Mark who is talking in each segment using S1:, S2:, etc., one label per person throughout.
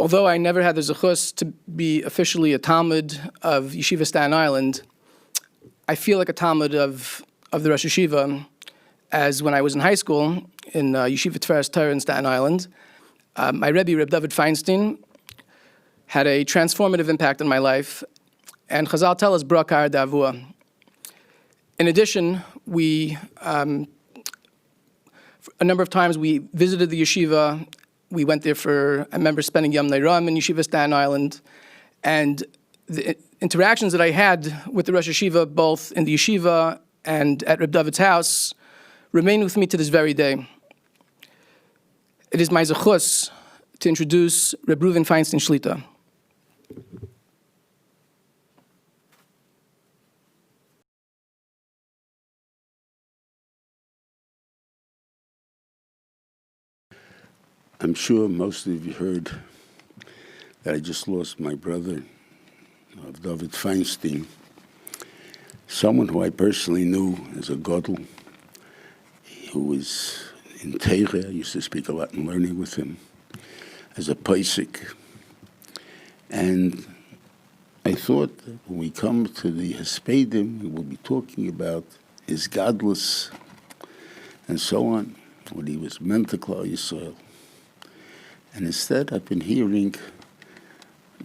S1: Although I never had the zechus to be officially a Talmud of Yeshiva Staten Island, I feel like a Talmud of the Rosh Yeshiva, as when I was in high school in Yeshiva Tiferes Torah in Staten Island, my Rebbe, Rav Reuven Feinstein, had a transformative impact on my life, and Chazal tell us, Brakar Davua. In addition, a number of times we visited the yeshiva. We went there I remember spending Yom Neiram in Yeshiva Staten Island, and the interactions that I had with the Rosh Yeshiva, both in the yeshiva and at Reb David's house, remain with me to this very day. It is my zechus to introduce Rav Reuven Feinstein Shlita.
S2: I'm sure most of you heard that I just lost my brother, Rav David Feinstein, someone who I personally knew as a gadol, who was in Teire. I used to speak a lot in learning with him, as a paisik. And I thought that when we come to the Hespedim, we will be talking about his godless and so on, what he was meant to Klal Yisrael. And instead, I've been hearing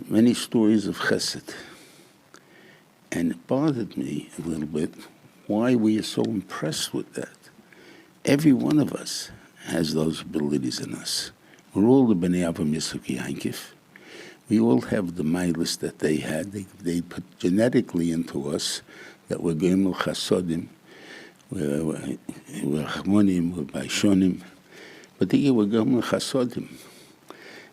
S2: many stories of chesed. And it bothered me a little bit why we are so impressed with that. Every one of us has those abilities in us. We're all the Bnei Avraham Yitzchak Yankif. We all have the milas that they had. They put genetically into us that we're Gemel Chasodim, we're Chmonim, we're Baishonim. But they were Gemel Chasodim.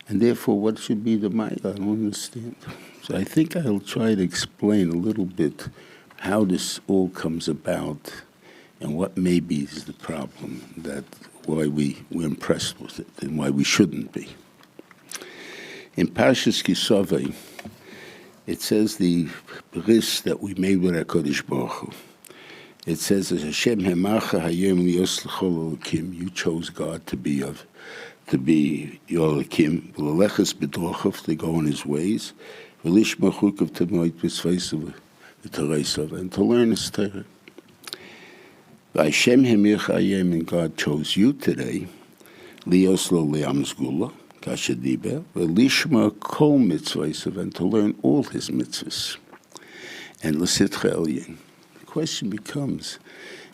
S2: And therefore, what should be the mile? I don't understand. So I think I'll try to explain a little bit how this all comes about and what maybe is the problem, that why we're impressed with it and why we shouldn't be. In Parshas Kisavei, it says the bris that we made with HaKadosh Baruch Hu. It says, as Hashem hemacha hayom liyos l'chol elokim, you chose God to be your Elokim, v'leleches b'drochav, to go in His ways, v'lishma chukav t'moit b'sveisav v'toreisav, and to learn His Torah. V'Hashem hemich hayom, and God chose you today, liyos lo le'am zgula, kashadiber, v'lishma kol mitzveisav, and to learn all His mitzvahs, and l'sitcha elyon. The question becomes,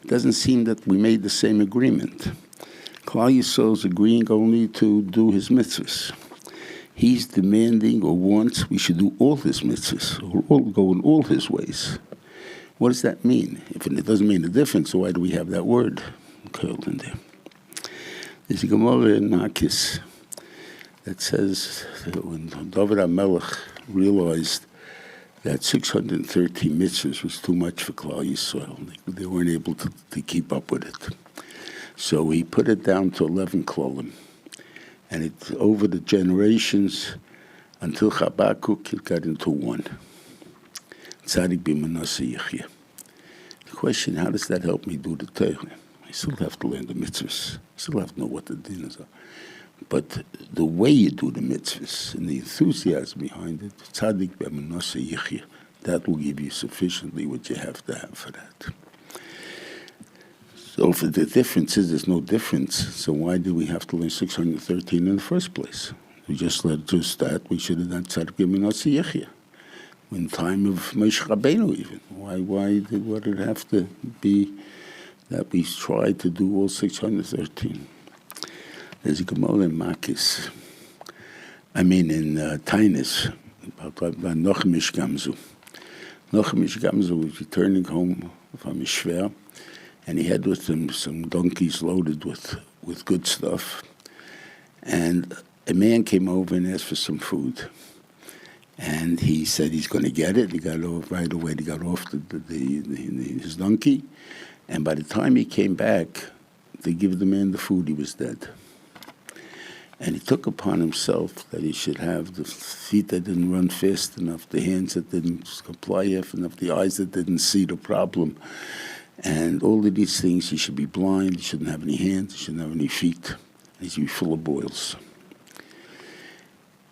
S2: it doesn't seem that we made the same agreement. Klal Yisrael is agreeing only to do his mitzvahs. He's demanding or wants we should do all his mitzvahs, or all go in all his ways. What does that mean? If it doesn't mean a difference, so why do we have that word curled in there? There's a Gemara in Makis that says that when David HaMelech realized that 613 mitzvahs was too much for Klal Yisrael, they weren't able to keep up with it. So he put it down to 11 klolim. And it over the generations, until Chabakuk, it got into one. Tzadik b'manasa yichya. The question, how does that help me do the Torah? I still have to learn the mitzvahs. I still have to know what the dinas are. But the way you do the mitzvahs and the enthusiasm behind it, Tzadik b'manasa yichya, that will give you sufficiently what you have to have for that. So if the difference is there's no difference, so why do we have to learn 613 in the first place? We just let just that. We should have done Tzaddik B'Minasi Yechia. In time of Moshe Rabbeinu even. Why did it have to be that we tried to do all 613? There's a Gemara in Makis. In Tainis, about Nochmish Gamzu. Nochmish Gamzu was returning home from Ishver, and he had with him some donkeys loaded with good stuff. And a man came over and asked for some food. And he said he's going to get it. He got off right away. He got off his donkey. And by the time he came back to give the man the food, he was dead. And he took upon himself that he should have the feet that didn't run fast enough, the hands that didn't comply enough, the eyes that didn't see the problem. And all of these things, he should be blind, he shouldn't have any hands, he shouldn't have any feet, and he should be full of boils.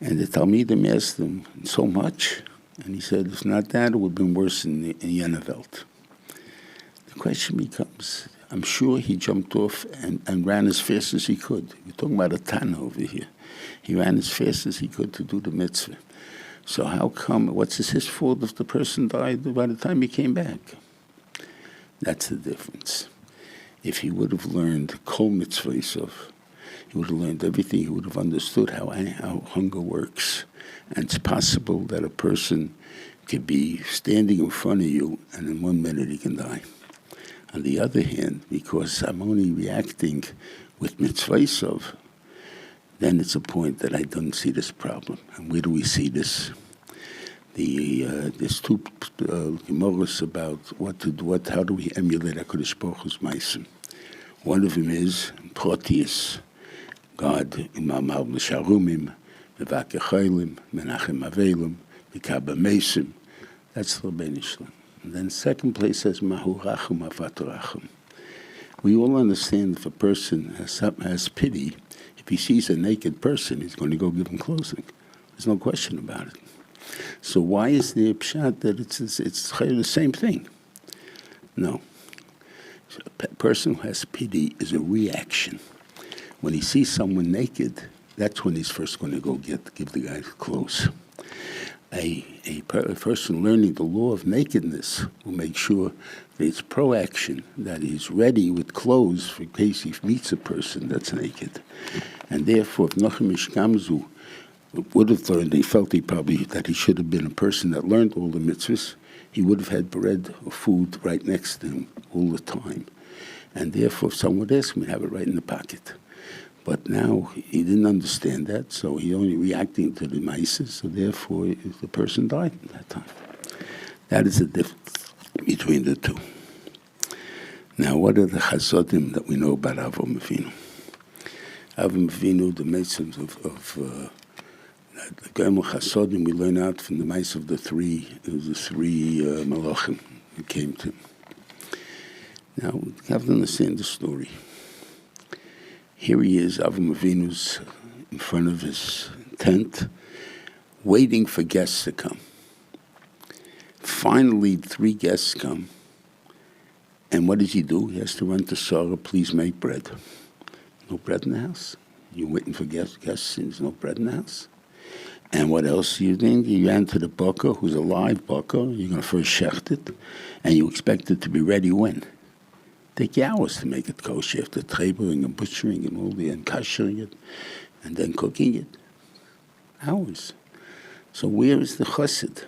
S2: And the Talmidim asked him, so much? And he said, if not that, it would have been worse in Yenevelt. The question becomes, I'm sure he jumped off and ran as fast as he could. You're talking about a Tana over here. He ran as fast as he could to do the mitzvah. So how come, what's his fault if the person died by the time he came back? That's the difference. If he would have learned kol mitzvahs, he would have learned everything. He would have understood how hunger works. And it's possible that a person could be standing in front of you and in 1 minute he can die. On the other hand, because I'm only reacting with mitzvahs, then it's a point that I don't see this problem. And where do we see this? There's two Gemaras about how do we emulate HaKadosh Baruch Hu's Meisim. One of them is Proteus, God, Imam al-Sharumim, Mevake Chaylim, Menachem Avelim, Mikaba Mesim. That's the Rabbeinu Shalom. And then second place says Mahu Rachum Avat. We all understand if a person has pity, if he sees a naked person, he's going to go give him clothing. There's no question about it. So why is the pshat that it's the same thing? No. A person who has pity is a reaction. When he sees someone naked, that's when he's first going to go give the guy clothes. A person learning the law of nakedness will make sure that it's proaction, that he's ready with clothes for case he meets a person that's naked. And therefore, if Nachum Ish Gamzu would have learned, he felt that he should have been a person that learned all the mitzvahs, he would have had bread or food right next to him all the time. And therefore, if someone would ask him, he'd have it right in the pocket. But now he didn't understand that, so he only reacting to the maises, so therefore the person died at that time. That is the difference between the two. Now, what are the chasodim that we know about Avraham Avinu? Avraham Avinu, the maises of the Gemara Chasodim, we learn out from the mice of the three malachim who came to him. Now, we have to understand the story. Here he is, Avraham Avinu's in front of his tent, waiting for guests to come. Finally, 3 guests come. And what does he do? He has to run to Sarah, please make bread. No bread in the house? You're waiting for guests and there's no bread in the house? And what else do you think? You ran to the baka, who's a live baka. You're going to first shecht it, and you expect it to be ready when? Take you hours to make it kosher, after trebering and butchering and all the and kashering it, and then cooking it. Hours. So where is the chesed?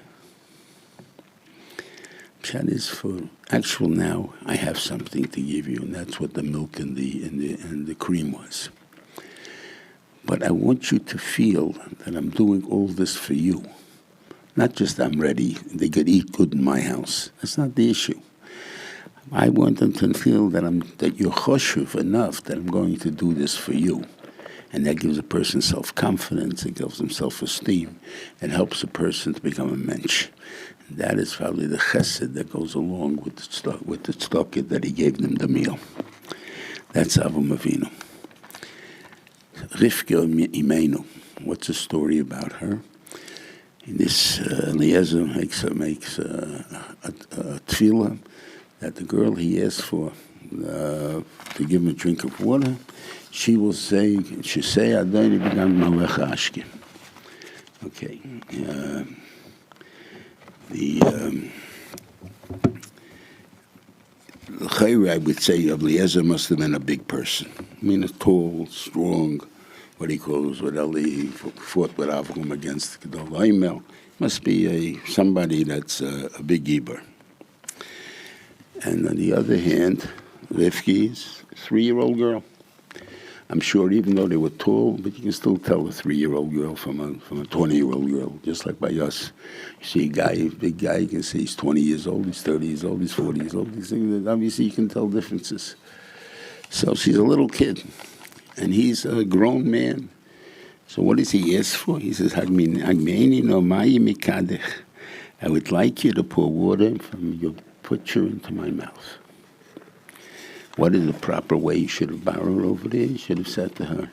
S2: Pshat is for actual now. I have something to give you, and that's what the milk and the cream was. But I want you to feel that I'm doing all this for you. Not just I'm ready, they could eat good in my house. That's not the issue. I want them to feel that you're choshev enough that I'm going to do this for you. And that gives a person self-confidence, it gives them self-esteem, it helps a person to become a mensch. And that is probably the chesed that goes along with the tzedakah that he gave them the meal. That's Avraham Avinu. Rivka Imenu, what's the story about her? In this, Eliezer makes a tefillah that the girl he asked for to give him a drink of water, she will say, Adoni b'gam malecha ashkim. Okay. I would say Eliezer must have been a big person. I mean, a tall, strong, what he calls, what Eli fought with Avraham against Gedol Haimel. Must be somebody that's a big Eber. And on the other hand, Rivki is a 3-year-old girl. I'm sure even though they were tall, but you can still tell a 3-year-old girl from a 20-year-old girl, just like by us. You see a big guy, you can say he's 20 years old, he's 30 years old, he's 40 years old. These things, obviously you can tell differences. So she's a little kid, and he's a grown man. So what does he ask for? He says, I would like you to pour water from your pitcher into my mouth. What is the proper way? You should have borrowed over there. You should have said to her,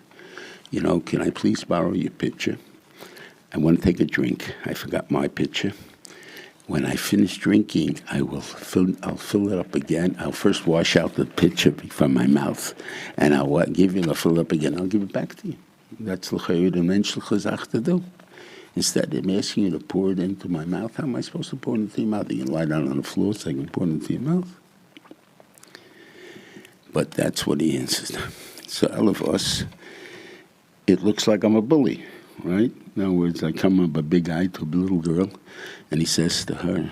S2: can I please borrow your pitcher? I want to take a drink. I forgot my pitcher. When I finish drinking, I'll fill it up again. I'll first wash out the pitcher from my mouth, and I'll fill it up again. I'll give it back to you. That's the menschliche Sache to do. Instead, I'm asking you to pour it into my mouth. How am I supposed to pour it into your mouth? You can lie down on the floor so I can pour it into your mouth. But that's what he answers. So all of us, it looks like I'm a bully, right? In other words, I come up a big guy to a little girl, and he says to her,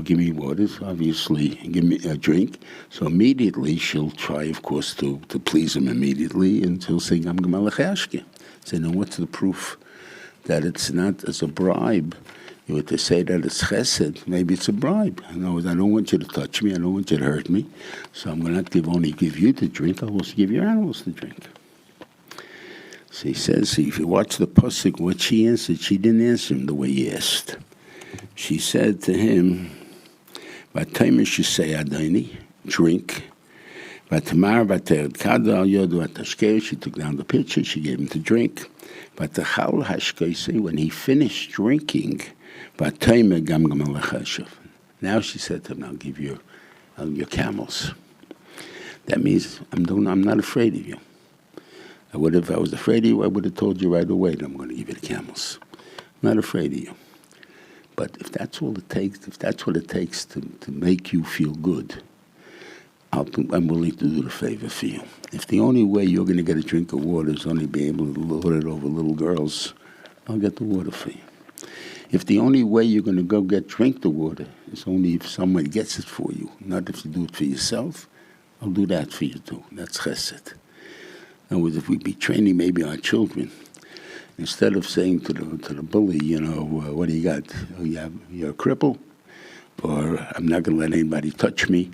S2: give me water, obviously, give me a drink. So immediately she'll try, of course, to please him immediately, and she'll say, Gam Gamalachashke. Say, now what's the proof that it's not as a bribe? You were to say that it's chesed, maybe it's a bribe. In other words, I don't want you to touch me, I don't want you to hurt me, so I'm going to only give you to drink, I'll also give your animals to drink. So he says, if you watch the pasuk, what she answered, she didn't answer him the way he asked. She said to him, "Vataymer shisei adoni, drink. Vatamar vater kado al yodu atashkei." She took down the pitcher, she gave him to drink. Vatachal hashkeisi, when he finished drinking, vataymer gam gam alachashav. Now she said to him, "I'll give you your camels." That means I'm not afraid of you. If I was afraid of you, I would have told you right away that I'm going to give you the camels. I'm not afraid of you. But if that's all it takes, if that's what it takes to make you feel good, I'm willing to do the favor for you. If the only way you're going to get a drink of water is only be able to lord it over little girls, I'll get the water for you. If the only way you're going to drink the water is only if someone gets it for you, not if you do it for yourself, I'll do that for you too. That's chesed. In other words, if we be training maybe our children, instead of saying to the bully, what do you got? You're a cripple, or I'm not going to let anybody touch me.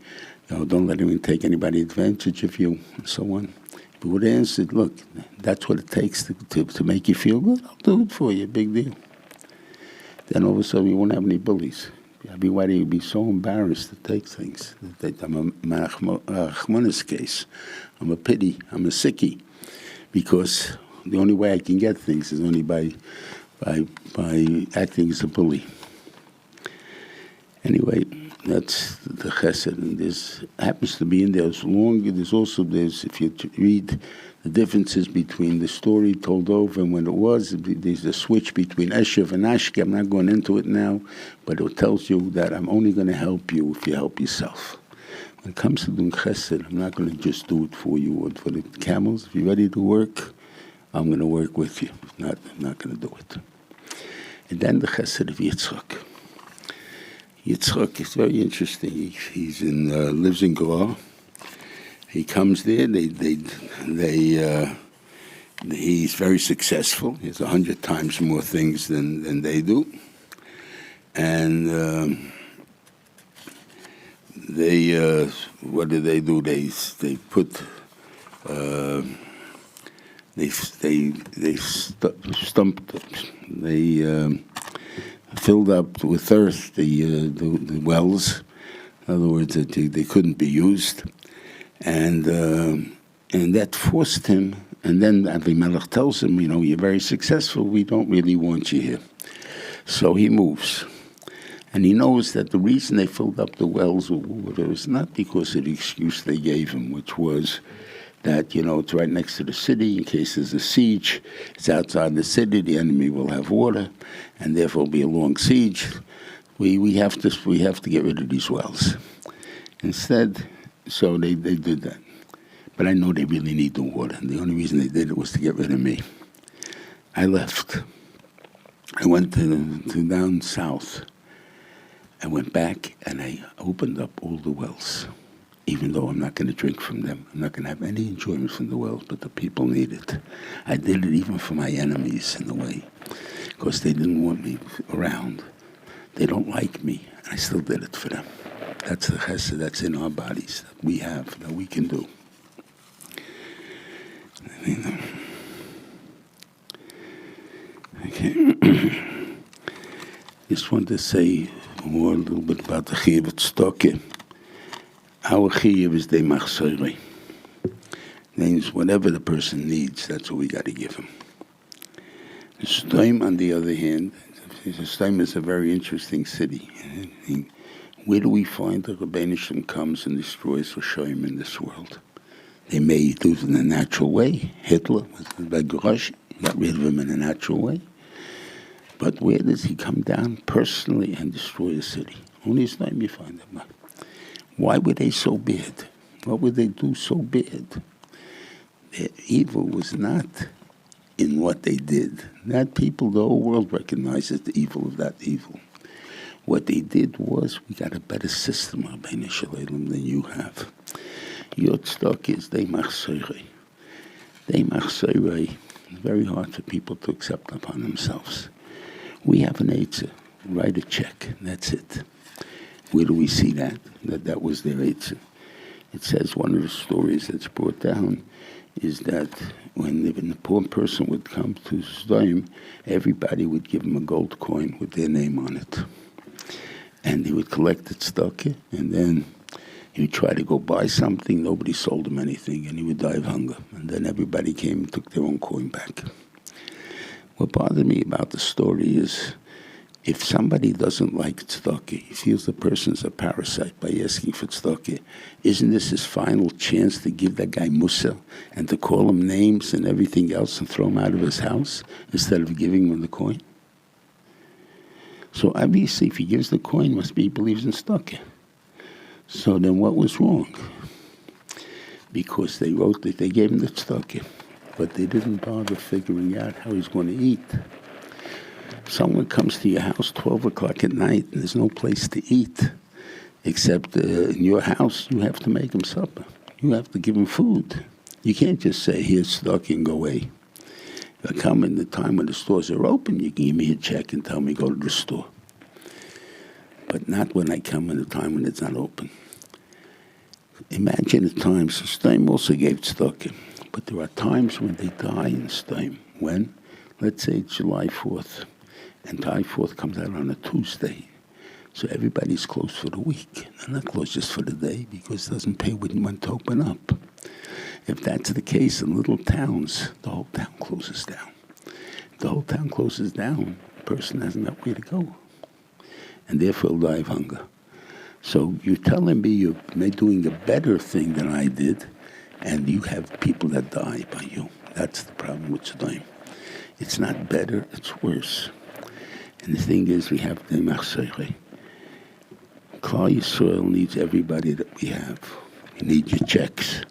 S2: Don't let anyone take anybody advantage of you, and so on. If we would have answered, look, that's what it takes to make you feel good, I'll do it for you, big deal. Then all of a sudden we won't have any bullies. Everybody would be so embarrassed to take things. I'm a Machmanis case. I'm a pity. I'm a sickie. Because the only way I can get things is only by acting as a bully. Anyway, that's the chesed. And this happens to be in there as long. There's if you read the differences between the story told over and when it was, there's a switch between Eshev and Ashke. I'm not going into it now, but it tells you that I'm only going to help you if you help yourself. When it comes to doing chesed, I'm not going to just do it for you or for the camels. If you're ready to work, I'm going to work with you. If not, I'm not going to do it. And then the chesed of Yitzchak. Yitzchak is very interesting. He's lives in Goa. He comes there. He's very successful. He has 100 times more things than they do, and what do? They put filled up with earth the wells. In other words, that they couldn't be used. And that forced him, and then Avimelech tells him, you're very successful, we don't really want you here. So he moves. And he knows that the reason they filled up the wells with water is not because of the excuse they gave him, which was that, it's right next to the city, in case there's a siege, it's outside the city, the enemy will have water, and therefore be a long siege. We have to get rid of these wells. Instead, so they did that. But I know they really need the water. And the only reason they did it was to get rid of me. I left. I went to down south. I went back and I opened up all the wells. Even though I'm not going to drink from them. I'm not going to have any enjoyment from the wells, but the people need it. I did it even for my enemies in a way. Because they didn't want me around. They don't like me. I still did it for them. That's the chesed that's in our bodies, that we have, that we can do. Okay. Just want to say a little bit about the chiyuv tzedakah. Our chiyuv is de machzorei. Means whatever the person needs, that's what we got to give him. Sdoim, on the other hand, Sdoim is a very interesting city. Where do we find that Rebbeinu Shem comes and destroys Rishoyim in this world? They may do it in a natural way. Hitler was by Gorosh, got rid of him in a natural way. But where does he come down personally and destroy a city? Only Sdoim you find him. Why were they so bad? What would they do so bad? Their evil was not in what they did. That people, the whole world recognizes the evil of that evil. What they did was, we got a better system, Rabbeinu Shalom, than you have. Your tzedakah is they machzorei. They machzorei. It's very hard for people to accept upon themselves. We have an eitzah. Write a check. That's it. Where do we see that? That was their eitzah. It says one of the stories that's brought down is that when the poor person would come to Sdoim, everybody would give him a gold coin with their name on it. And he would collect the tzedakah, and then he would try to go buy something. Nobody sold him anything, and he would die of hunger. And then everybody came and took their own coin back. What bothered me about the story is, if somebody doesn't like tzedakah, he feels the person's a parasite by asking for tzedakah, isn't this his final chance to give that guy musa and to call him names and everything else and throw him out of his house instead of giving him the coin? So obviously, if he gives the coin, must be he believes in tzedakah. So then what was wrong? Because they wrote that they gave him the tzedakah, but they didn't bother figuring out how he's going to eat. Someone comes to your house 12 o'clock at night and there's no place to eat except in your house. You have to make him supper. You have to give him food. You can't just say, here's tzedakah and go away. If I come in the time when the stores are open, you can give me a check and tell me go to the store. But not when I come in the time when it's not open. Imagine the times, Sdoim also gave tzedakah, but there are times when they die in Sdoim. When? Let's say it's July 4th. And July 4th comes out on a Tuesday. So everybody's closed for the week. They're not closed just for the day because it doesn't pay when to open up. If that's the case in little towns, the whole town closes down. If the whole town closes down, the person hasn't got where to go. And therefore he'll die of hunger. So you're telling me you're doing a better thing than I did, and you have people that die by you. That's the problem with Sdoim. It's not better, it's worse. And the thing is, we have the machzorei. Klal Yisrael needs everybody that we have. We need your checks.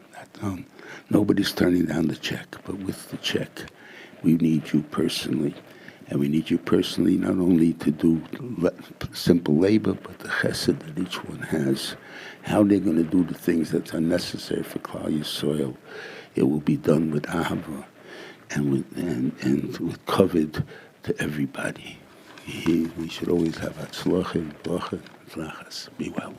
S2: Nobody's turning down the check, but with the check, we need you personally. And we need you personally not only to do simple labor, but the chesed that each one has. How they're going to do the things that are necessary for Klal Yisrael. It will be done with ahava and with kavod to everybody. We should always have atzlacha, bracha, tzlachas. Be well.